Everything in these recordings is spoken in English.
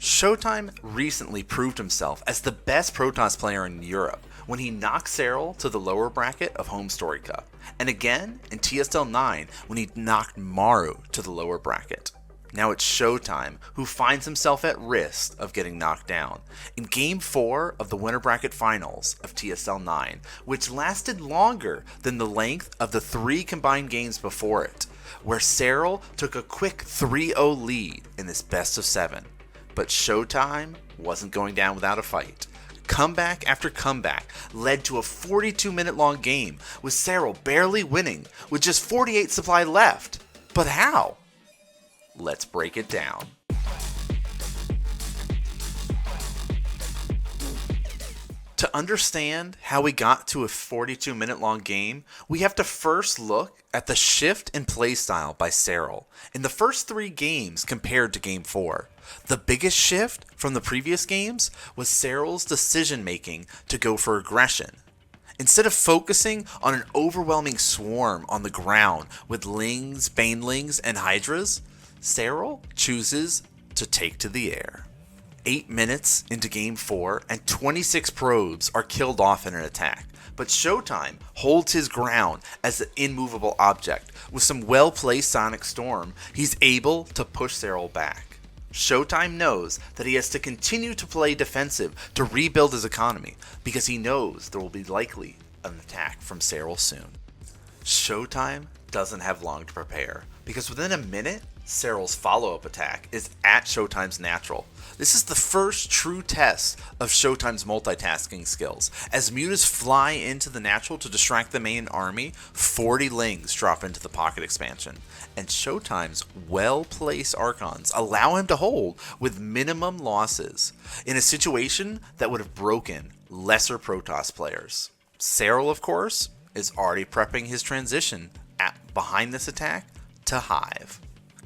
Showtime recently proved himself as the best Protoss player in Europe when he knocked Serral to the lower bracket of Home Story Cup, and again in TSL 9 when he knocked Maru to the lower bracket. Now it's Showtime who finds himself at risk of getting knocked down in Game 4 of the winner bracket finals of TSL 9, which lasted longer than the length of the 3 combined games before it, where Serral took a quick 3-0 lead in this best of 7. But Showtime wasn't going down without a fight. Comeback after comeback led to a 42-minute long game, with Serral barely winning with just 48 supply left. But how? Let's break it down. To understand how we got to a 42-minute long game, we have to first look at the shift in playstyle by Serral in the first 3 games compared to Game 4. The biggest shift from the previous games was Serral's decision making to go for aggression. Instead of focusing on an overwhelming swarm on the ground with Lings, Banelings, and Hydras, Serral chooses to take to the air. 8 minutes into Game 4 and 26 probes are killed off in an attack, but Showtime holds his ground as an immovable object. With some well-placed Sonic Storm, he's able to push Serral back. Showtime knows that he has to continue to play defensive to rebuild his economy, because he knows there will be likely an attack from Serral soon. Showtime doesn't have long to prepare, because within a minute, Serral's follow-up attack is at Showtime's natural. This is the first true test of Showtime's multitasking skills. As mutas fly into the natural to distract the main army, 40 Lings drop into the pocket expansion, and Showtime's well-placed Archons allow him to hold with minimum losses in a situation that would have broken lesser Protoss players. Serral, of course, is already prepping his transition behind this attack to Hive.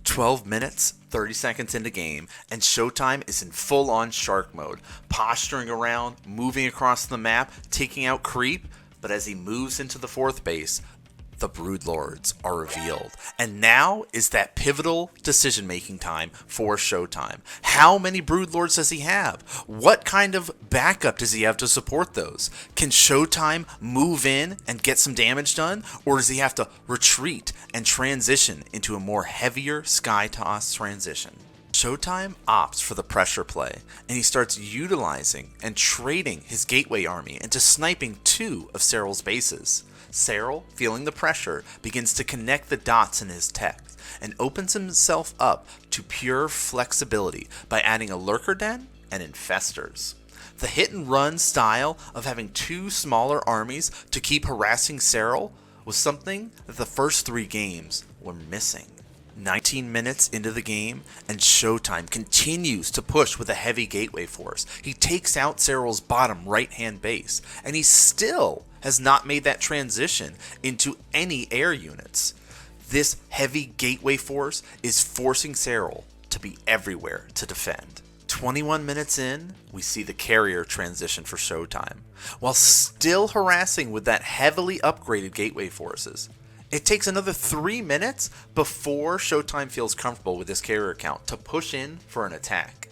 12 minutes, 30 seconds into game, and Showtime is in full-on shark mode, posturing around, moving across the map, taking out creep, but as he moves into the 4th base, the Broodlords are revealed. And now is that pivotal decision-making time for Showtime. How many Broodlords does he have? What kind of backup does he have to support those? Can Showtime move in and get some damage done? Or does he have to retreat and transition into a more heavier Sky Toss transition? Showtime opts for the pressure play, and he starts utilizing and trading his Gateway army into sniping 2 of Serral's bases. Serral, feeling the pressure, begins to connect the dots in his tech and opens himself up to pure flexibility by adding a Lurker Den and Infestors. The hit-and-run style of having 2 smaller armies to keep harassing Serral was something that the first 3 games were missing. 19 minutes into the game, and Showtime continues to push with a heavy Gateway force. He takes out Serral's bottom right-hand base, and he still has not made that transition into any air units. This heavy Gateway force is forcing Serral to be everywhere to defend. 21 minutes in, we see the carrier transition for Showtime. While still harassing with that heavily upgraded Gateway forces, it takes another 3 minutes before Showtime feels comfortable with his carrier count to push in for an attack.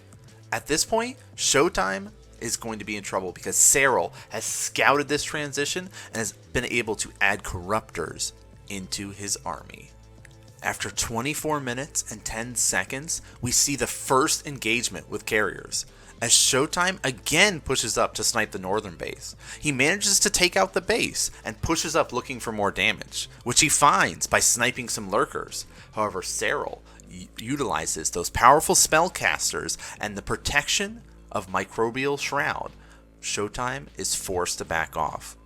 At this point, Showtime is going to be in trouble because Serral has scouted this transition and has been able to add Corruptors into his army. After 24 minutes and 10 seconds, we see the first engagement with carriers, as Showtime again pushes up to snipe the northern base. He manages to take out the base and pushes up looking for more damage, which he finds by sniping some lurkers. However, Serral utilizes those powerful spellcasters and the protection of Microbial Shroud. Showtime is forced to back off.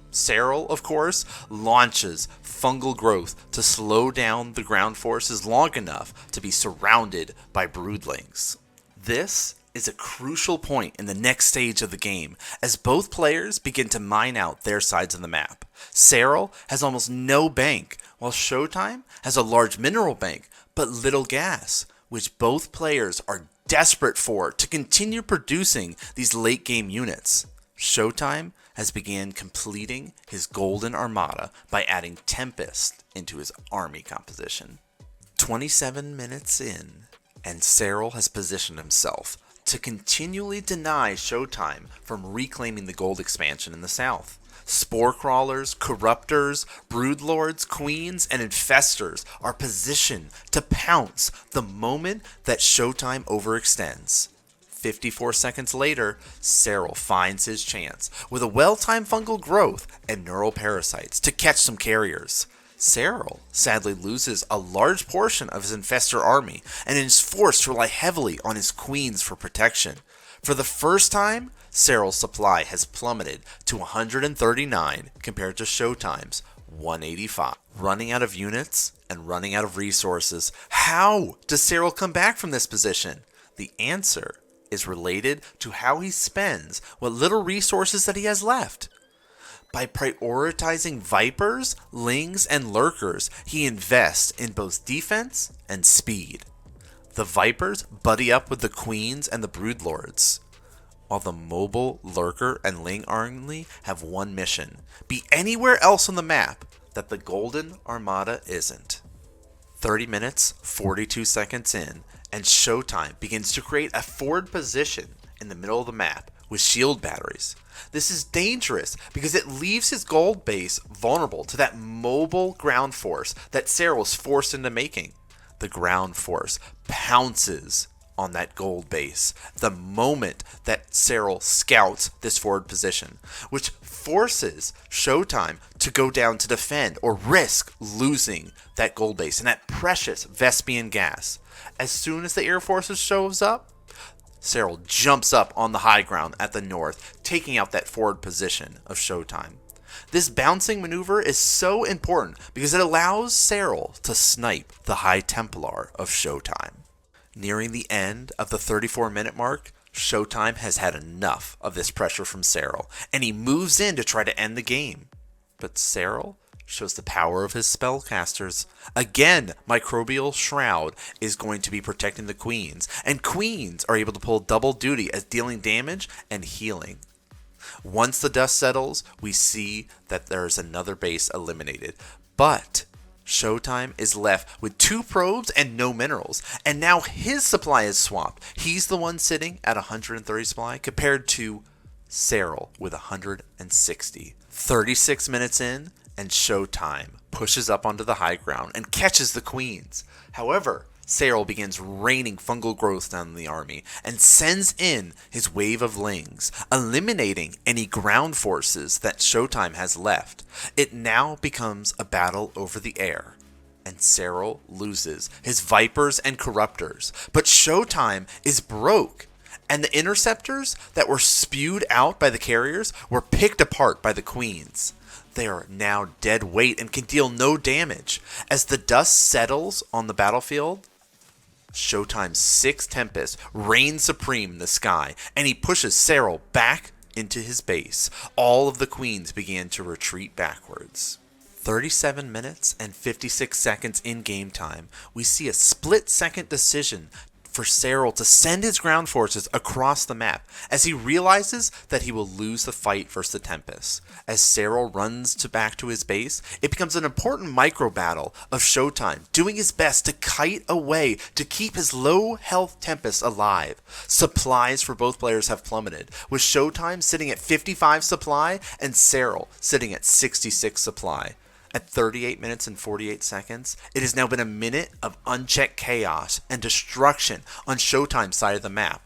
Serral, of course, launches Fungal Growth to slow down the ground forces long enough to be surrounded by Broodlings. This is a crucial point in the next stage of the game, as both players begin to mine out their sides of the map. Serral has almost no bank, while Showtime has a large mineral bank, but little gas, which both players are desperate for to continue producing these late game units. Showtime has began completing his Golden Armada by adding Tempest into his army composition. 27 minutes in, and Serral has positioned himself to continually deny Showtime from reclaiming the gold expansion in the south. Spore crawlers, corruptors, broodlords, queens, and infestors are positioned to pounce the moment that Showtime overextends. 54 seconds later, Serral finds his chance with a well-timed fungal growth and neural parasites to catch some carriers. Serral sadly loses a large portion of his infestor army and is forced to rely heavily on his queens for protection. For the first time, Serral's supply has plummeted to 139 compared to Showtime's 185. Running out of units and running out of resources, how does Serral come back from this position? The answer is related to how he spends what little resources that he has left. By prioritizing Vipers, Lings, and Lurkers, he invests in both defense and speed. The Vipers buddy up with the Queens and the Broodlords, while the mobile Lurker and Ling army have one mission: be anywhere else on the map that the Golden Armada isn't. 30 minutes, 42 seconds in, and Showtime begins to create a forward position in the middle of the map with shield batteries. This is dangerous because it leaves his gold base vulnerable to that mobile ground force that Serral was forced into making. The ground force pounces on that gold base the moment that Serral scouts this forward position, which forces Showtime to go down to defend or risk losing that gold base and that precious Vespian gas. As soon as the Air Forces shows up, Serral jumps up on the high ground at the north, taking out that forward position of Showtime. This bouncing maneuver is so important because it allows Serral to snipe the High Templar of Showtime. Nearing the end of the 34-minute mark, Showtime has had enough of this pressure from Serral, and he moves in to try to end the game. But Serral shows the power of his spellcasters. Again, Microbial Shroud is going to be protecting the Queens, and Queens are able to pull double duty as dealing damage and healing. Once the dust settles, we see that there's another base eliminated, but Showtime is left with 2 probes and no minerals, and now his supply is swapped. He's the one sitting at 130 supply compared to Serral with 160. 36 minutes in, and Showtime pushes up onto the high ground and catches the Queens. However, Serral begins raining fungal growth down the army and sends in his wave of Lings, eliminating any ground forces that Showtime has left. It now becomes a battle over the air, and Serral loses his Vipers and Corruptors, but Showtime is broke, and the interceptors that were spewed out by the carriers were picked apart by the Queens. They are now dead weight and can deal no damage. As the dust settles on the battlefield, Showtime's 6 Tempests reign supreme in the sky, and he pushes Serral back into his base. All of the Queens began to retreat backwards. 37 minutes and 56 seconds in game time, we see a split-second decision for Serral to send his ground forces across the map as he realizes that he will lose the fight versus the Tempest. As Serral runs back to his base, it becomes an important micro battle of Showtime doing his best to kite away to keep his low health Tempest alive. Supplies for both players have plummeted, with Showtime sitting at 55 supply and Serral sitting at 66 supply. At 38 minutes and 48 seconds, it has now been a minute of unchecked chaos and destruction on Showtime's side of the map.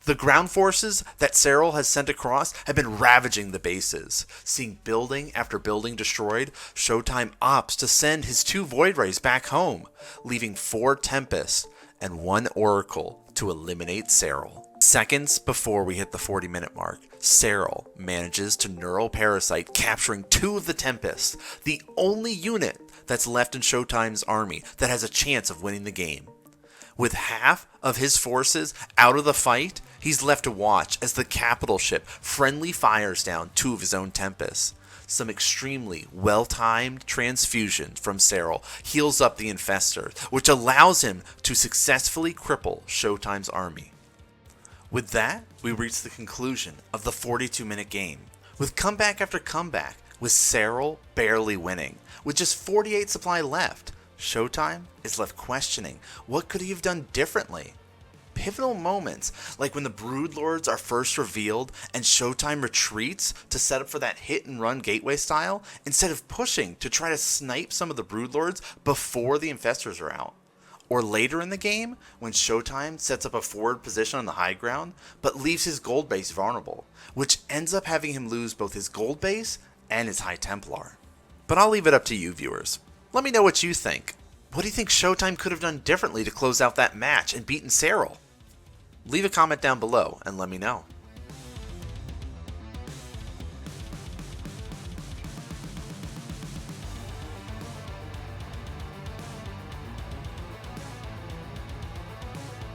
The ground forces that Serral has sent across have been ravaging the bases. Seeing building after building destroyed, Showtime opts to send his 2 Void Rays back home, leaving 4 Tempests and 1 Oracle to eliminate Serral. Seconds before we hit the 40-minute mark, Serral manages to Neural Parasite, capturing 2 of the Tempests, the only unit that's left in Showtime's army that has a chance of winning the game. With half of his forces out of the fight, he's left to watch as the capital ship friendly fires down 2 of his own Tempests. Some extremely well-timed transfusions from Serral heals up the Infestor, which allows him to successfully cripple Showtime's army. With that, we reach the conclusion of the 42-minute game, with comeback after comeback, with Serral barely winning. With just 48 supply left, Showtime is left questioning what could he have done differently. pivotal moments, like when the Broodlords are first revealed and Showtime retreats to set up for that hit and run gateway style, instead of pushing to try to snipe some of the Broodlords before the Infestors are out. Or later in the game, when Showtime sets up a forward position on the high ground, but leaves his gold base vulnerable, which ends up having him lose both his gold base and his High Templar. But I'll leave it up to you viewers. Let me know what you think. What do you think Showtime could have done differently to close out that match and beaten Serral? Leave a comment down below and let me know.